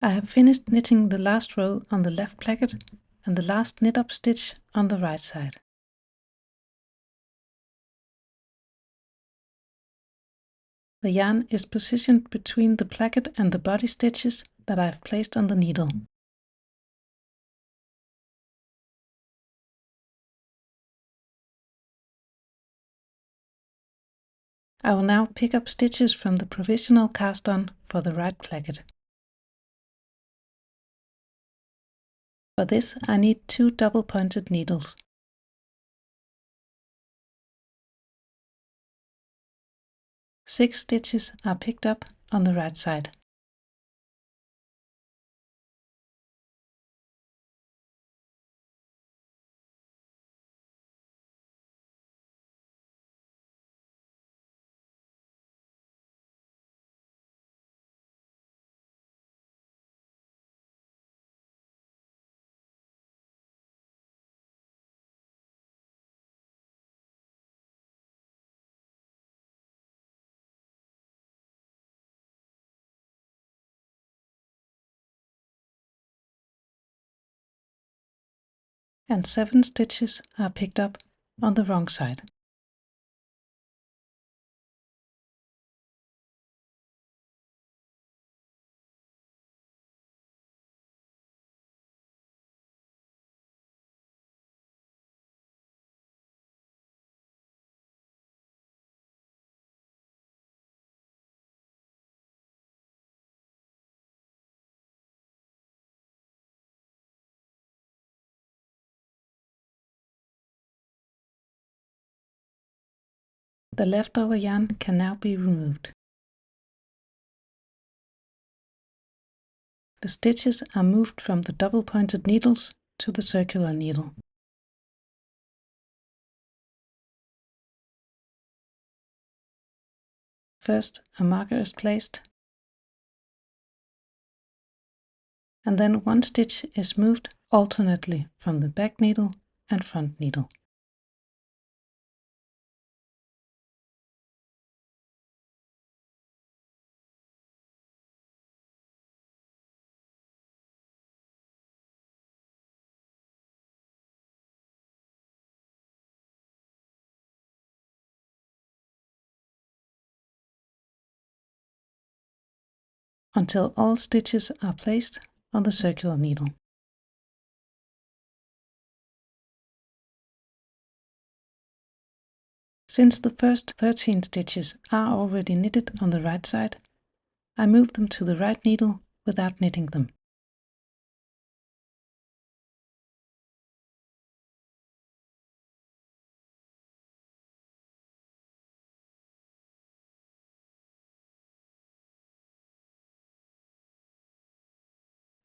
I have finished knitting the last row on the left placket and the last knit up stitch on the right side. The yarn is positioned between the placket and the body stitches that I have placed on the needle. I will now pick up stitches from the provisional cast on for the right placket. For this I need 2 double-pointed needles. Six stitches are picked up on the right side. And 7 stitches are picked up on the wrong side. The leftover yarn can now be removed. The stitches are moved from the double-pointed needles to the circular needle. First, a marker is placed, and then one stitch is moved alternately from the back needle and front needle. Until all stitches are placed on the circular needle. Since the first 13 stitches are already knitted on the right side, I move them to the right needle without knitting them.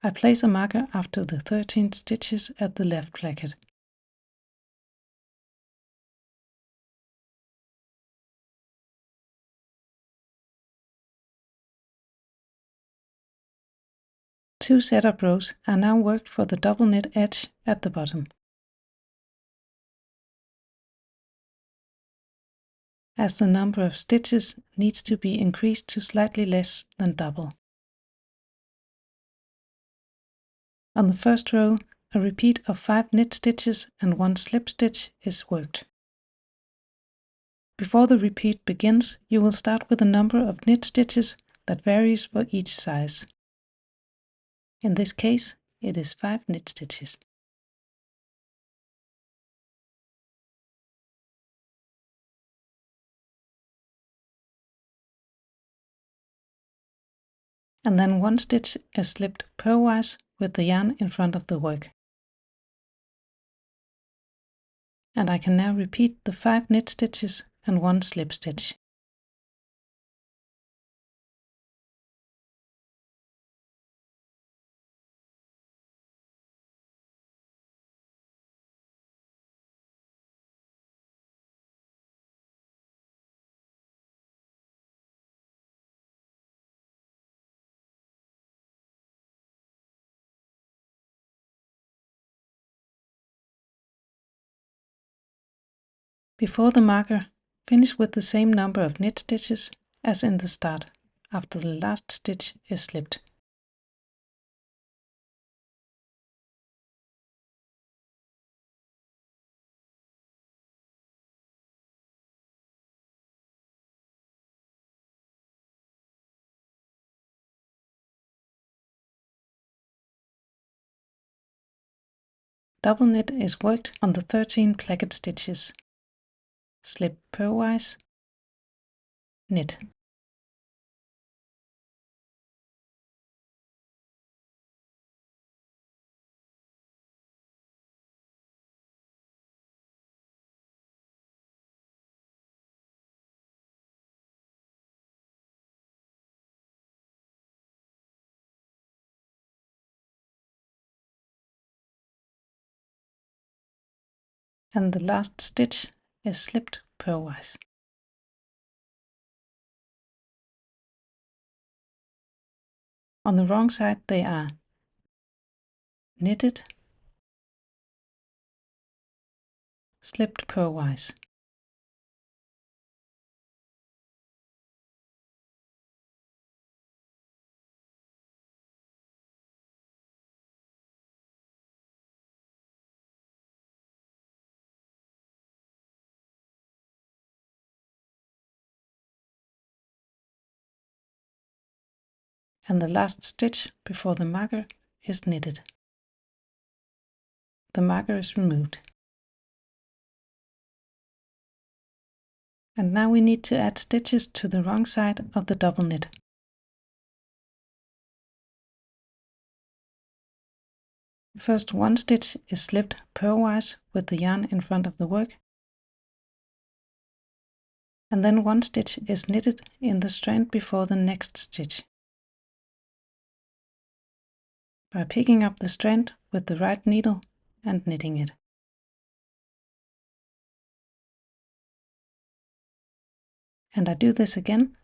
I place a marker after the 13 stitches at the left placket. Two setup rows are now worked for the double knit edge at the bottom. As the number of stitches needs to be increased to slightly less than double. On the first row, a repeat of 5 knit stitches and 1 slip stitch is worked. Before the repeat begins, you will start with a number of knit stitches that varies for each size. In this case, it is 5 knit stitches. And then 1 stitch is slipped purlwise with the yarn in front of the work. And I can now repeat the 5 knit stitches and 1 slip stitch. Before the marker, finish with the same number of knit stitches as in the start, after the last stitch is slipped. Double knit is worked on the 13 placket stitches. Slip purlwise, knit. And the last stitch is slipped purlwise. On the wrong side they are knitted, slipped purlwise. And the last stitch before the marker is knitted. The marker is removed. And now we need to add stitches to the wrong side of the double knit. First, one stitch is slipped purlwise with the yarn in front of the work, and then one stitch is knitted in the strand before the next stitch. By picking up the strand with the right needle and knitting it. And I do this again.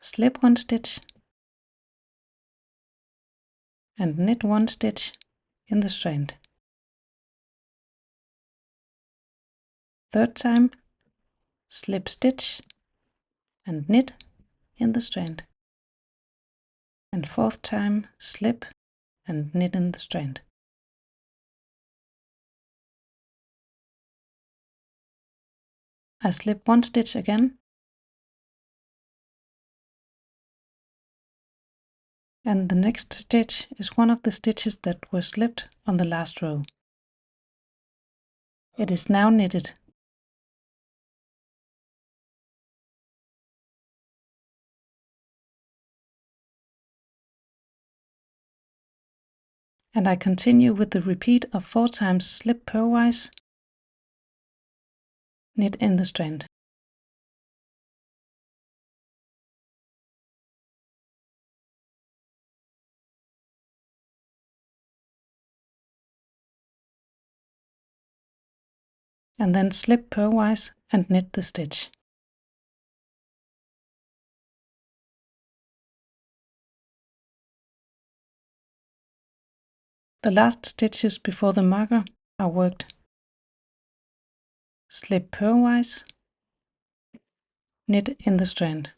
Slip one stitch and knit one stitch in the strand. Third time, slip stitch and knit in the strand. And fourth time, slip and knit in the strand. I slip one stitch again, and the next stitch is one of the stitches that were slipped on the last row. It is now knitted. And I continue with the repeat of 4 times slip purlwise, knit in the strand. And then slip purlwise and knit the stitch. The last stitches before the marker are worked. Slip purlwise, knit in the strand.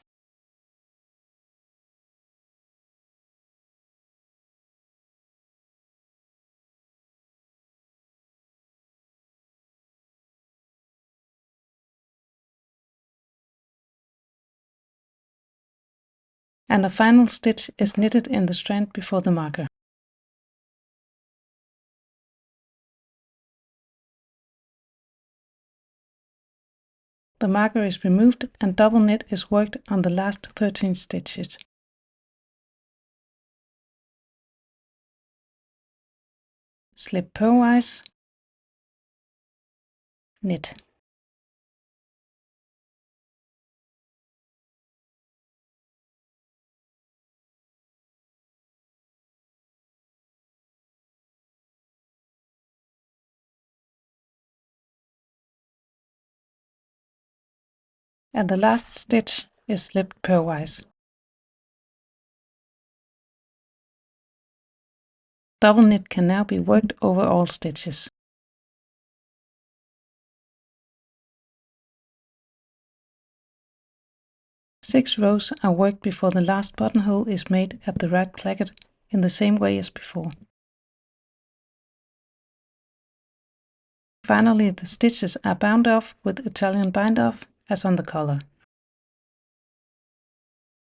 And a final stitch is knitted in the strand before the marker. The marker is removed and double knit is worked on the last 13 stitches. Slip purlwise, knit. And the last stitch is slipped purlwise. Double knit can now be worked over all stitches. Six rows are worked before the last buttonhole is made at the right placket in the same way as before. Finally, the stitches are bound off with Italian bind off as on the collar.